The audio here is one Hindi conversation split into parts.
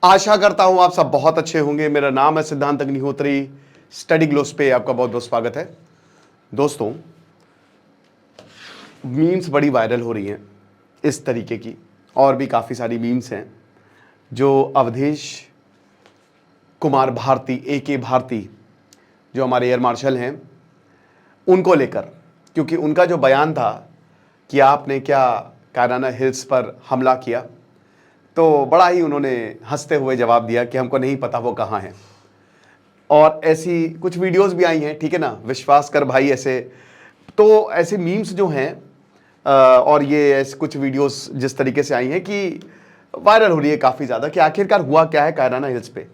आशा करता हूं आप सब बहुत अच्छे होंगे। मेरा नाम है सिद्धांत अग्निहोत्री। स्टडी ग्लोस पे आपका बहुत बहुत स्वागत है। दोस्तों, मीम्स बड़ी वायरल हो रही हैं इस तरीके की, और भी काफ़ी सारी मीम्स हैं जो अवधेश कुमार भारती AK भारती जो हमारे एयर मार्शल हैं उनको लेकर, क्योंकि उनका जो बयान था कि आपने क्या कायराना हिल्स पर हमला किया, तो बड़ा ही उन्होंने हंसते हुए जवाब दिया कि हमको नहीं पता वो कहाँ है। और ऐसी कुछ वीडियोस भी आई हैं, ठीक है ना, विश्वास कर भाई ऐसे। तो ऐसे मीम्स जो हैं और ये ऐसे कुछ वीडियोस जिस तरीके से आई हैं कि वायरल हो रही है काफ़ी ज़्यादा कि आखिरकार हुआ क्या है कायराना हिल्स पे।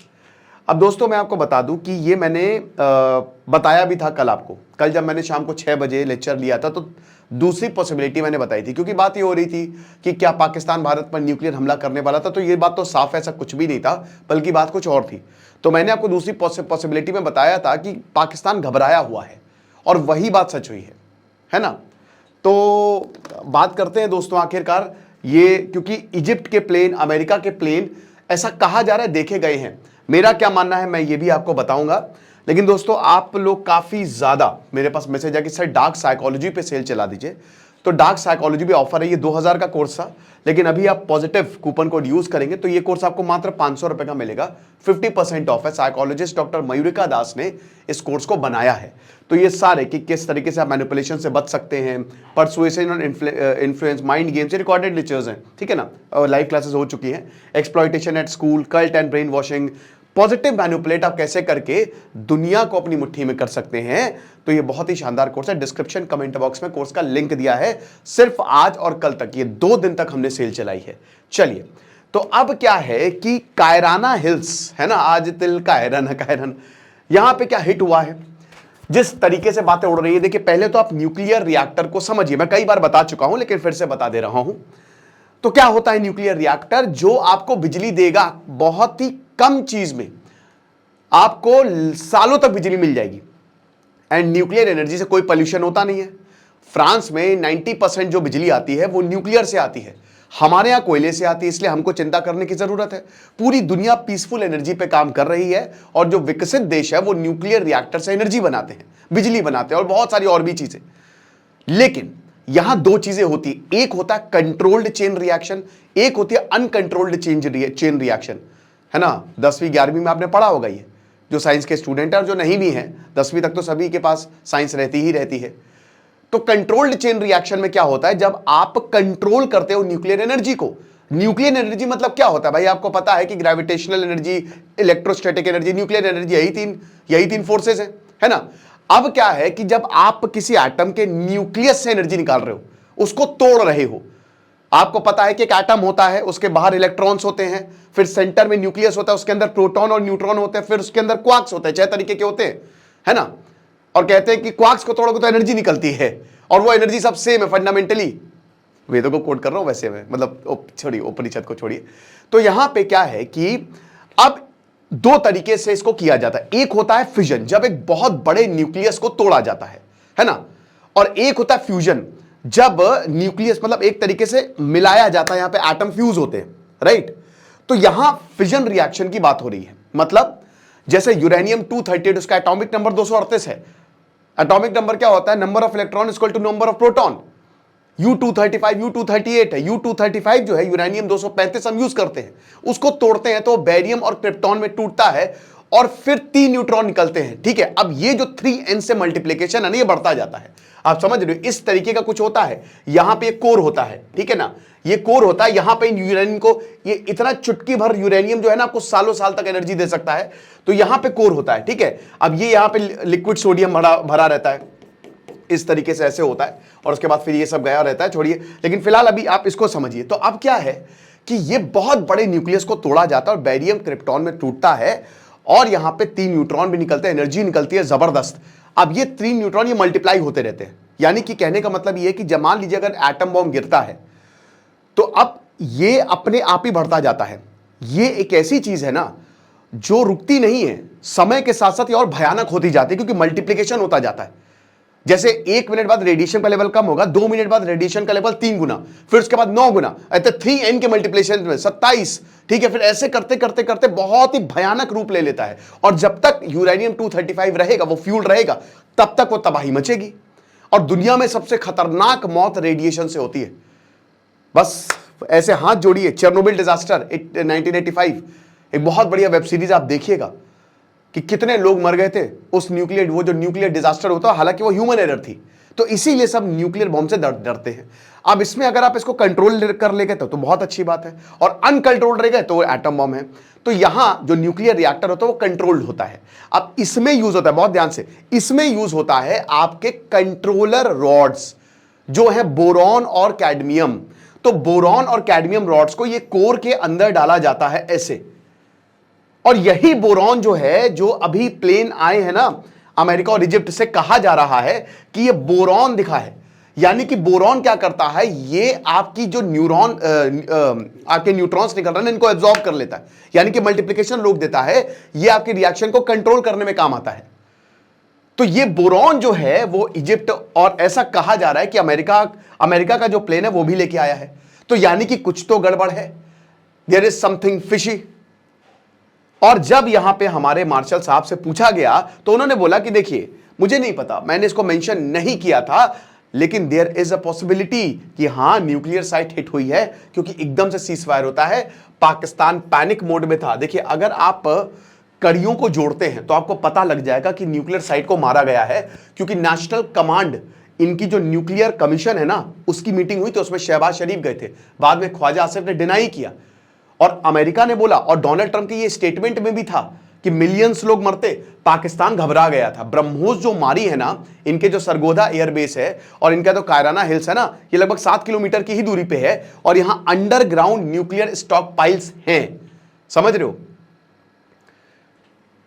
अब दोस्तों, मैं आपको बता दूं कि ये मैंने बताया भी था कल आपको। कल जब मैंने शाम को 6 बजे लेक्चर लिया था तो दूसरी पॉसिबिलिटी मैंने बताई थी, क्योंकि बात ये हो रही थी कि क्या पाकिस्तान भारत पर न्यूक्लियर हमला करने वाला था। तो ये बात तो साफ ऐसा कुछ भी नहीं था, बल्कि बात कुछ और थी। तो मैंने आपको दूसरी पॉसिबिलिटी में बताया था कि पाकिस्तान घबराया हुआ है, और वही बात सच हुई है ना। तो बात करते हैं दोस्तों, आखिरकार ये, क्योंकि इजिप्ट के प्लेन, अमेरिका के प्लेन, ऐसा कहा जा रहा है देखे गए हैं। मेरा क्या मानना है मैं ये भी आपको बताऊंगा। लेकिन दोस्तों, आप लोग काफी ज्यादा मेरे पास मैसेज है कि सर डार्क साइकोलॉजी पे सेल चला दीजिए। तो डार्क साइकोलॉजी भी ऑफर है। ये 2000 का कोर्स था, लेकिन अभी आप पॉजिटिव कूपन कोड यूज करेंगे तो ये कोर्स आपको मात्र 500 रुपए का मिलेगा। 50% ऑफ है। साइकोलॉजिस्ट डॉक्टर मयूरिका दास ने इस कोर्स को बनाया है। तो ये सारे कि किस तरीके से आप मैनिपुलेशन से बच सकते हैं, परसुएशन और influence, mind games, recorded lectures हैं, ठीक है ना, और लाइव क्लासेस हो चुकी हैं। Exploitation at school, cult and brain washing, positive manipulate आप कैसे करके दुनिया को अपनी मुट्ठी में कर सकते हैं। तो ये बहुत ही शानदार कोर्स है। डिस्क्रिप्शन कमेंट बॉक्स में कोर्स का लिंक दिया है। सिर्फ आज और कल तक, ये 2 दिन तक हमने सेल चलाई है। चलिए, तो अब क्या है कि कायराना हिल्स है ना, आज तिल कायराना कायराना, यहां पे क्या हिट हुआ है, जिस तरीके से बातें उड़ रही है। देखिए, पहले तो आप न्यूक्लियर रिएक्टर को समझिए। मैं कई बार बता चुका हूं, लेकिन फिर से बता दे रहा हूं। तो क्या होता है न्यूक्लियर रिएक्टर? जो आपको बिजली देगा बहुत ही कम चीज में, आपको सालों तक बिजली मिल जाएगी। एंड न्यूक्लियर एनर्जी से कोई पोल्यूशन होता नहीं है। फ्रांस में 90% जो बिजली आती है वो न्यूक्लियर से आती है। हमारे यहां कोयले से आती है, इसलिए हमको चिंता करने की जरूरत है। पूरी दुनिया पीसफुल एनर्जी पे काम कर रही है, और जो विकसित देश है वो न्यूक्लियर रिएक्टर से एनर्जी बनाते हैं, बिजली बनाते हैं, और बहुत सारी और भी चीजें। लेकिन यहां 2 चीजें होती है। एक होता है कंट्रोल्ड चेन रिएक्शन, एक होती है अनकंट्रोल्ड चेन रिएक्शन, है ना। 10वीं 11वीं में आपने पढ़ा होगा ये, जो साइंस के स्टूडेंट है और जो नहीं भी हैं। 10वीं तक तो सभी के पास साइंस रहती ही रहती है। तो कंट्रोल्ड चेन रिएक्शन में क्या होता है, जब आप कंट्रोल करते हो न्यूक्लियर एनर्जी को। न्यूक्लियर एनर्जी मतलब क्या होता है भाई? आपको पता है कि gravitational energy, electrostatic energy, nuclear energy, यही तीन फोर्सेस है ना। अब क्या है कि जब आप किसी एटम के न्यूक्लियस से एनर्जी निकाल रहे हो, उसको तोड़ रहे हो। आपको पता है कि एक एटम होता है, उसके बाहर इलेक्ट्रॉन्स होते हैं, फिर सेंटर में न्यूक्लियस होता है, उसके अंदर प्रोटॉन और न्यूट्रॉन होते हैं, फिर उसके अंदर क्वार्क्स होते हैं। 6 तरीके के होते हैं, है ना। और कहते हैं कि क्वार्क्स को तोड़ोगे तो एनर्जी निकलती है, और वो एनर्जी सब सेम है फंडामेंटली। वेदों को कोट कर रहा हूं वैसे में, मतलब छोड़िए, उपनिषद को छोड़िए। तो यहां पे क्या है कि अब 2 तरीके से इसको किया जाता है। एक होता है फिजन, जब एक बहुत बड़े न्यूक्लियस को तोड़ा जाता है ना। और एक होता है फ्यूजन, जब न्यूक्लियस मतलब एक तरीके से मिलाया जाता है, यहां पे एटम फ्यूज होते हैं, राइट। तो यहां फिजन रिएक्शन की बात हो रही है। मतलब जैसे यूरेनियम 238, उसका एटॉमिक नंबर 238 है। एटॉमिक नंबर क्या होता है? Number of electron equal to number of proton. U235 U238 है। U235 जो है यूरेनियम 235 हम यूज करते हैं, उसको तोड़ते हैं तो बेरियम और क्रिप्टॉन में टूटता है, और फिर 3 न्यूट्रॉन निकलते हैं, ठीक है। अब ये जो 3n से मल्टीप्लीकेशन है ना, ये बढ़ता जाता है। आप समझ रहे हो, इस तरीके का कुछ होता है। यहां पे कोर होता है, ठीक है ना, ये कोर होता है। यहां पे यूरेनियम को, ये इतना चुटकी भर यूरेनियम जो है ना, आपको सालों साल तक एनर्जी दे सकता है। तो यहां पे कोर होता है, ठीक है। अब ये यहां पे लिक्विड सोडियम भरा रहता है, इस तरीके से ऐसे होता है, और उसके बाद फिर ये सब गया रहता है, छोड़िए। लेकिन फिलहाल अभी आप इसको समझिए। तो अब क्या है कि ये बहुत बड़े न्यूक्लियस को तोड़ा जाता है, और बेरियम क्रिप्टॉन में टूटता है, और यहां पे 3 न्यूट्रॉन भी निकलते हैं, एनर्जी निकलती है जबरदस्त। अब ये 3 न्यूट्रॉन ये मल्टीप्लाई होते रहते हैं। यानी कि कहने का मतलब ये है कि जब मान लीजिए अगर एटम बॉम्ब गिरता है, तो अब ये अपने आप ही बढ़ता जाता है। ये एक ऐसी चीज है ना जो रुकती नहीं है, समय के साथ साथ ये और भयानक होती जाती है, क्योंकि मल्टीप्लीकेशन होता जाता है। जैसे 1 मिनट बाद रेडिएशन का लेवल कम होगा, 2 मिनट बाद रेडिएशन का लेवल 3 गुना, फिर उसके बाद 9 गुना, ऐसे 3n के मल्टीप्लिकेशन में 27, ठीक है। फिर ऐसे करते करते करते बहुत ही भयानक रूप ले लेता है, और जब तक यूरेनियम 235 रहेगा, वो फ्यूल रहेगा, तब तक वो तबाही मचेगी। और दुनिया में सबसे खतरनाक मौत रेडिएशन से होती है। बस ऐसे हाथ जोड़िए, चेरनोबिल डिजास्टर 1985, एक बहुत बढ़िया वेब सीरीज आप देखिएगा कि कितने लोग मर गए थे उस न्यूक्लियर, वो जो न्यूक्लियर डिजास्टर होता है, हालांकि वो ह्यूमन एरर थी। तो इसीलिए सब न्यूक्लियर बॉम्ब से डरते हैं। अब इसमें अगर आप इसको कंट्रोल कर ले गए तो बहुत अच्छी बात है, और अनकंट्रोल रह गए तो वो एटम बॉम्ब है। तो यहां जो न्यूक्लियर रिएक्टर होता है वो कंट्रोल्ड होता है। अब इसमें यूज होता है, बहुत ध्यान से, इसमें यूज होता है आपके कंट्रोलर रॉड्स जो है बोरॉन और कैडमियम। तो बोरॉन और कैडमियम रॉड्स को ये कोर के अंदर डाला जाता है ऐसे, और यही बोरॉन जो है, जो अभी प्लेन आए हैं ना अमेरिका और इजिप्ट से, कहा जा रहा है कि ये बोरॉन दिखा है। यानी कि बोरॉन क्या करता है, ये आपकी जो न्यूरॉन आपके न्यूट्रॉन्स निकल रहे हैं इनको एब्जॉर्ब कर लेता है, यानी कि मल्टीप्लिकेशन रोक देता है। ये आपकी रिएक्शन को कंट्रोल करने में काम आता है। तो ये बोरॉन जो है वो इजिप्ट, और ऐसा कहा जा रहा है कि अमेरिका का जो प्लेन है वो भी लेके आया है। तो यानी कि कुछ तो गड़बड़ है, देयर इज समथिंग फिशी। और जब यहां पे हमारे मार्शल साहब से पूछा गया तो उन्होंने बोला कि देखिए, मुझे नहीं पता, मैंने इसको मेंशन नहीं किया था, लेकिन देयर इज अ पॉसिबिलिटी कि हां न्यूक्लियर साइट हिट हुई है, क्योंकि एकदम से सीज फायर होता है। पाकिस्तान पैनिक मोड में था। देखिए, अगर आप कड़ियों को जोड़ते हैं तो आपको पता लग जाएगा कि न्यूक्लियर साइट को मारा गया है, क्योंकि नेशनल कमांड, इनकी जो न्यूक्लियर कमीशन है ना, उसकी मीटिंग हुई तो उसमें शहबाज शरीफ गए थे। बाद में ख्वाजा आसिफ ने डिनाई किया, और अमेरिका ने बोला, और डोनाल्ड ट्रंप के ये स्टेटमेंट में भी था कि मिलियंस लोग मरते, पाकिस्तान घबरा गया था। ब्रह्मोस जो मारी है ना, इनके जो सरगोधा एयरबेस है और इनका जो कायराना हिल्स है ना, ये लगभग 7 किलोमीटर की ही दूरी पे है, और यहां अंडरग्राउंड न्यूक्लियर स्टॉक पाइल्स हैं। समझ रहे हो?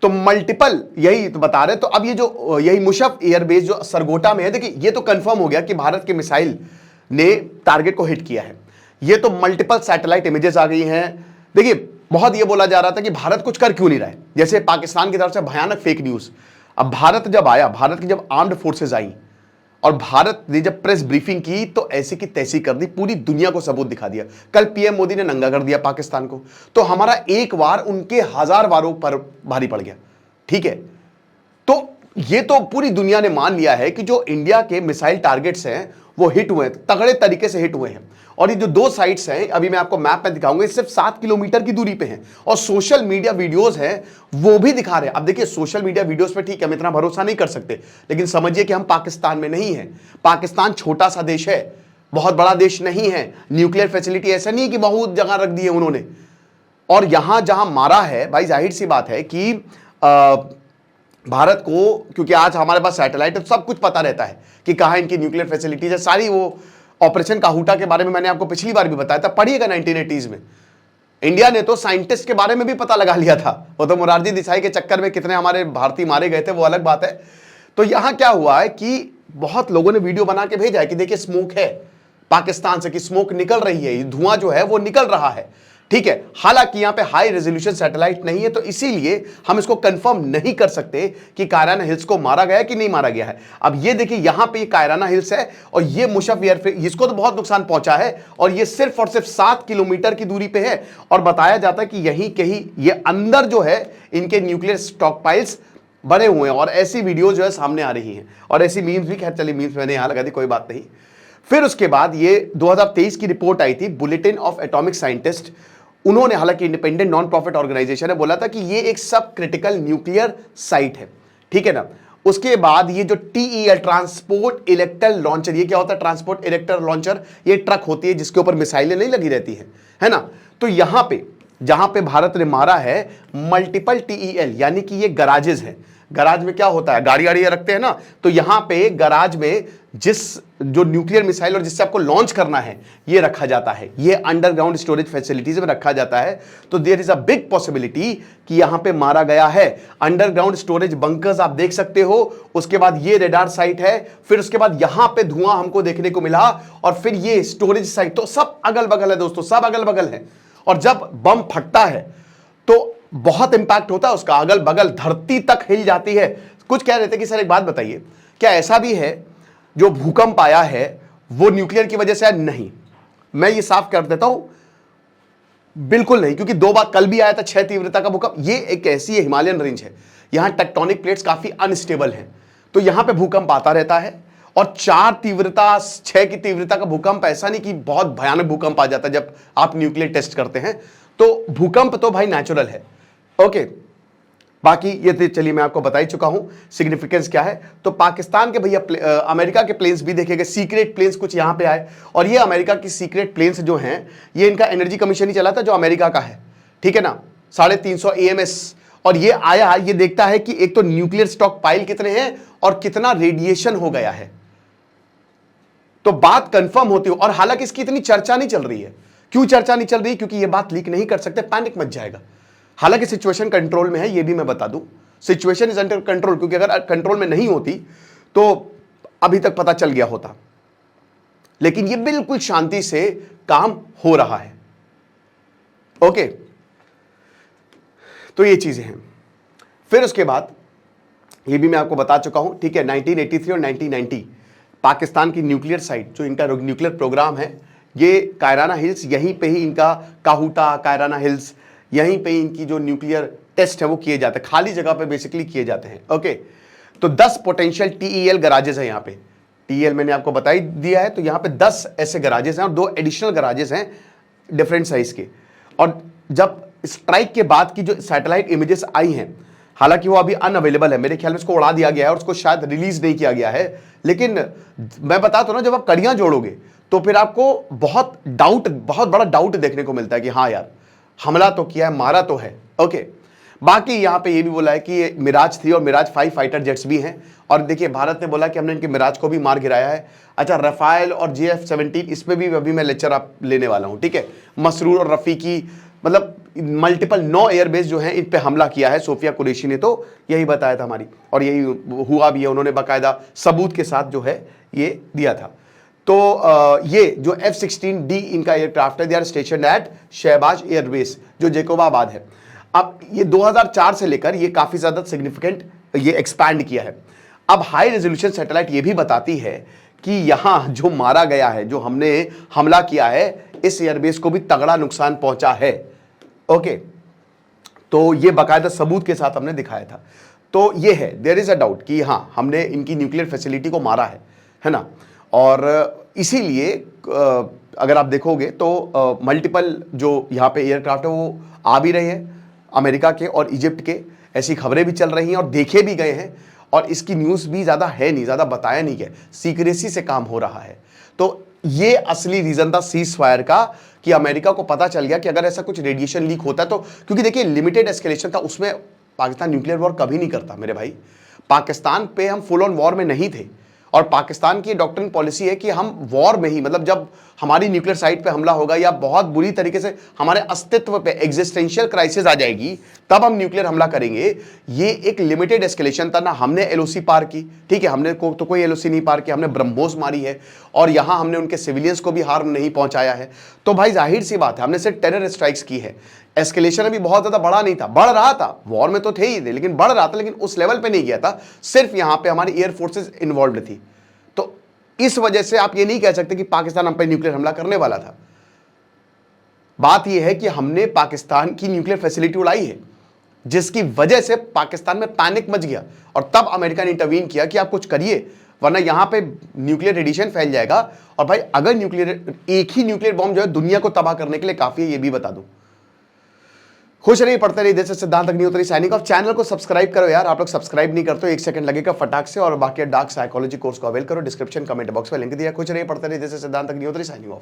तो मल्टीपल यही तो बता रहे। तो अब ये जो यही मुशफ एयरबेस जो सरगोटा में है, देखिए ये तो कंफर्म हो गया कि भारत के मिसाइल ने टारगेट को हिट किया है। ये तो मल्टीपल सैटेलाइट इमेजेस आ गई हैं। देखिए, बहुत ये बोला जा रहा था कि भारत कुछ कर क्यों नहीं रहा है, जैसे पाकिस्तान की तरफ से भयानक फेक न्यूज। अब भारत जब आया, भारत की जब आर्म्ड फोर्सेज आई और भारत ने जब प्रेस ब्रीफिंग की तो ऐसी की तैसी कर दी, पूरी दुनिया को सबूत दिखा दिया। कल पीएम मोदी ने नंगा कर दिया पाकिस्तान को, तो हमारा एक वार उनके 1000 वारों पर भारी पड़ गया। ठीक है, तो ये तो पूरी दुनिया ने मान लिया है कि जो इंडिया के मिसाइल टारगेट्स हैं वो हिट हुए हैं, तगड़े तरीके से हिट हुए हैं। और ये जो 2 साइट्स हैं, अभी मैं आपको मैप में दिखाऊंगा, सिर्फ 7 किलोमीटर की दूरी पे हैं, और सोशल मीडिया वीडियोस हैं वो भी दिखा रहे हैं। अब देखिए, सोशल मीडिया वीडियोस पे ठीक है, हम इतना भरोसा नहीं कर सकते, लेकिन समझिए कि हम पाकिस्तान में नहीं है। पाकिस्तान छोटा सा देश है, बहुत बड़ा देश नहीं है। न्यूक्लियर फैसिलिटी ऐसा नहीं है कि बहुत जगह रख दी है उन्होंने। और यहां जहां मारा है भाई, जाहिर सी बात है कि भारत को, क्योंकि आज हमारे पास सैटेलाइट है तो सब कुछ पता रहता है कि कहाँ इनकी न्यूक्लियर फैसिलिटीज है सारी। वो ऑपरेशन काहूटा के बारे में मैंने आपको पिछली बार भी बताया था, पढ़िएगा 1980s में। इंडिया ने तो साइंटिस्ट के बारे में भी पता लगा लिया था। वो तो मोरारजी देसाई के चक्कर में कितने हमारे भारतीय मारे गए थे, वो अलग बात है। तो यहां क्या हुआ है कि बहुत लोगों ने वीडियो बना के भेजा है कि देखिए स्मोक है पाकिस्तान से, कि स्मोक निकल रही है, धुआं जो है वो निकल रहा है। ठीक है, हालांकि यहां पे हाई रेजोल्यूशन सैटेलाइट नहीं है, तो इसीलिए हम इसको कंफर्म नहीं कर सकते कि कायराना हिल्स को मारा गया है कि नहीं मारा गया है। अब ये देखिए, यहां पे ये कायराना हिल्स है और ये मुशफ एयरफील्ड, इसको तो बहुत नुकसान पहुंचा है, और ये सिर्फ और सिर्फ 7 किलोमीटर की दूरी पे है। और बताया जाता है कि यहीं कहीं ये अंदर जो है इनके न्यूक्लियर स्टॉक पाइल्स बने हुए हैं, और ऐसी वीडियो जो है सामने आ रही हैं, और ऐसी मीम्स भी, खैर चलिए मीम्स मैंने यहां लगा दी, कोई बात नहीं। फिर उसके बाद ये 2023 की रिपोर्ट आई थी, बुलेटिन ऑफ एटॉमिक साइंटिस्ट। उन्होंने, हालांकि इंडिपेंडेंट नॉन प्रॉफिट ऑर्गेनाइजेशन है, बोला था कि ये एक सब क्रिटिकल न्यूक्लियर साइट है। ठीक है ना। उसके बाद ये जो TEL, ट्रांसपोर्ट इलेक्टर लॉन्चर, ये क्या होता है ट्रांसपोर्ट इलेक्टर लॉन्चर? ये ट्रक होती है जिसके ऊपर मिसाइलें नहीं लगी रहती है ना। तो यहां पे जहां पे भारत ने मारा है मल्टीपल TEL, यानी कि ये गराजेज है। गराज में क्या होता है, गाड़ी रखते हैं ना, तो यहां पे गराज में जिस जो न्यूक्लियर मिसाइल और जिससे आपको लॉन्च करना है ये रखा जाता है, ये अंडरग्राउंड स्टोरेज फैसिलिटीज में रखा जाता है। तो there is a big possibility कि यहां पे मारा गया है। अंडरग्राउंड स्टोरेज बंकर्स आप देख सकते हो। उसके बाद ये रेडार साइट है, फिर उसके बाद यहां पे धुआं हमको देखने को मिला, और फिर ये स्टोरेज साइट। तो सब अगल बगल है दोस्तों, सब अगल बगल है। और जब बम फटता है तो बहुत इंपैक्ट होता है उसका, अगल बगल धरती तक हिल जाती है। कुछ कह रहे थे कि सर एक बात बताइए क्या ऐसा भी है जो भूकंप आया है वो न्यूक्लियर की वजह से है? नहीं, मैं ये साफ कर देता हूं, बिल्कुल नहीं, क्योंकि 2 बार कल भी आया था 6 तीव्रता का भूकंप। ये एक ऐसी हिमालयन रेंज है, यहां टेक्टोनिक प्लेट्स काफी अनस्टेबल हैं, तो यहां पे भूकंप आता रहता है। और 4 तीव्रता 6 की तीव्रता का भूकंप, ऐसा नहीं कि बहुत भयानक भूकंप आ जाता है जब आप न्यूक्लियर टेस्ट करते हैं। तो भूकंप तो भाई नेचुरल है। ओके, बाकी ये तो चलिए मैं आपको बता ही चुका हूं सिग्निफिकेंस क्या है। तो पाकिस्तान के भैया अमेरिका के प्लेन्स भी देखेंगे, सीक्रेट प्लेन्स कुछ यहां पे आए, और ये अमेरिका की सीक्रेट प्लेन्स जो हैं, ये इनका एनर्जी कमीशन ही चला था जो अमेरिका का है, ठीक है ना, 350 AMS। और ये आया, ये देखता है कि एक तो न्यूक्लियर स्टॉक पाइल कितने हैं और कितना रेडिएशन हो गया है, तो बात कंफर्म होती है। और हालांकि इसकी इतनी चर्चा नहीं चल रही है। क्यों चर्चा नहीं चल रही? क्योंकि ये बात लीक नहीं कर सकते, पैनिक मच जाएगा। हालांकि सिचुएशन कंट्रोल में है, ये भी मैं बता दूं, सिचुएशन इज अंडर कंट्रोल, क्योंकि अगर कंट्रोल में नहीं होती तो अभी तक पता चल गया होता। लेकिन ये बिल्कुल शांति से काम हो रहा है। ओके, तो ये चीजें हैं। फिर उसके बाद ये भी मैं आपको बता चुका हूं, ठीक है, 1983 और 1990 पाकिस्तान की न्यूक्लियर साइट, जो इनका न्यूक्लियर प्रोग्राम है, ये कायराना हिल्स, यहीं पे ही इनका काहूटा, कायराना हिल्स, यहीं पे इनकी जो न्यूक्लियर टेस्ट है वो किए जाते हैं, खाली जगह पे बेसिकली किए जाते हैं। ओके, तो 10 पोटेंशियल TEL गराजेस हैं यहाँ पे। TEL मैंने आपको बता ही दिया है, तो यहाँ पे 10 ऐसे गराजेस हैं और 2 एडिशनल गराजेस हैं डिफरेंट साइज के। और जब स्ट्राइक के बाद की जो सैटेलाइट इमेजेस आई हैं, हालांकि वो अभी अनअवेलेबल है, मेरे ख्याल में उसको उड़ा दिया गया है और उसको शायद रिलीज नहीं किया गया है, लेकिन मैं बताता हूं ना, जब आप कड़ियां जोड़ोगे तो फिर आपको बहुत बड़ा डाउट देखने को मिलता है कि हाँ यार, हमला तो किया है, मारा तो है। ओके, बाकी यहां पे ये भी बोला है कि मिराज 3 और मिराज 5 फाइटर जेट्स भी हैं, और देखिए भारत ने बोला कि हमने इनके मिराज को भी मार गिराया है। अच्छा, रफाइल और JF-17 इस पे भी अभी मैं लेक्चर आप लेने वाला हूं, ठीक है। मसरूर और रफीकी, मतलब मल्टीपल 9 एयरबेस जो हैं इन पे हमला किया है सोफिया कुरैशी ने, तो यही बताया था हमारी, और यही हुआ भी है, उन्होंने बाकायदा सबूत के साथ जो है ये दिया था। तो ये जो F-16D इनका एयरक्राफ्ट है, they are station at Shahbaz airbase जो जैकोबाबाद है। अब ये 2004 से लेकर ये काफी ज्यादा सिग्निफिकेंट ये एक्सपैंड किया है। अब हाई रेजोल्यूशन सैटेलाइट ये भी बताती है कि यहां जो मारा गया है, जो हमने हमला किया है, इस एयरबेस को भी तगड़ा नुकसान पहुंचा है। ओके, तो ये बाकायदा सबूत के साथ हमने दिखाया था। तो ये है, देयर इज अ डाउट कि हाँ, हमने इनकी न्यूक्लियर फैसिलिटी को मारा है ना। और इसीलिए अगर आप देखोगे तो मल्टीपल जो यहाँ पे एयरक्राफ्ट है वो आ भी रहे हैं अमेरिका के और इजिप्ट के, ऐसी खबरें भी चल रही हैं और देखे भी गए हैं, और इसकी न्यूज़ भी ज़्यादा है नहीं, ज़्यादा बताया नहीं गया, सीक्रेसी से काम हो रहा है। तो ये असली रीज़न था सीज फायर का, कि अमेरिका को पता चल गया कि अगर ऐसा कुछ रेडिएशन लीक होता है तो, क्योंकि देखिए लिमिटेड एस्केलेशन था, उसमें पाकिस्तान न्यूक्लियर वॉर कभी नहीं करता मेरे भाई। पाकिस्तान पे हम फुल ऑन वॉर में नहीं थे, और पाकिस्तान की डॉक्ट्रिन पॉलिसी है कि हम वॉर में ही, मतलब जब हमारी न्यूक्लियर साइट पे हमला होगा या बहुत बुरी तरीके से हमारे अस्तित्व पे एग्जिस्टेंशियल क्राइसिस आ जाएगी, तब हम न्यूक्लियर हमला करेंगे। ये एक लिमिटेड एस्केलेशन था ना, हमने LOC पार की, ठीक है, हमने तो कोई LOC नहीं पार किया, हमने ब्रह्मोस मारी है, और यहां हमने उनके सिविलियंस को भी हार्म नहीं पहुंचाया है। तो भाई जाहिर सी बात है, हमने सिर्फ टेरर स्ट्राइक्स की है। एस्केलेशन अभी बहुत ज्यादा बड़ा नहीं था, बढ़ रहा था, वॉर में तो थे ही थे, लेकिन बढ़ रहा था, लेकिन उस लेवल पे नहीं गया था, सिर्फ यहां पे हमारी एयर फोर्सेस इन्वॉल्व थी। तो इस वजह से आप ये नहीं कह सकते कि पाकिस्तान हम पे न्यूक्लियर हमला करने वाला था। बात यह है कि हमने पाकिस्तान की न्यूक्लियर फैसिलिटी उड़ाई है, जिसकी वजह से पाकिस्तान में पैनिक मच गया, और तब अमेरिका ने इंटरवीन किया कि आप कुछ करिए, वरना यहां पे न्यूक्लियर रेडिएशन फैल जाएगा। और भाई अगर एक ही न्यूक्लियर बॉम्ब जो है दुनिया को तबाह करने के लिए काफी है, ये भी बता दूं। खुश रहिए, पढ़ते रहिए, देश से सिद्धांत अग्निहोत्री साइनिंग ऑफ। चैनल को सब्सक्राइब करो यार, आप लोग सब्सक्राइब नहीं करते हो, 1 सेकंड लगेगा फटाक से। और बाकी डार्क साइकोलॉजी कोर्स को अवेल करो, डिस्क्रिप्शन कमेंट बॉक्स में लिंक दिया। खुश रहिए, पढ़ते रहिए, देश से सिद्धांत अग्निहोत्री साइनिंग ऑफ।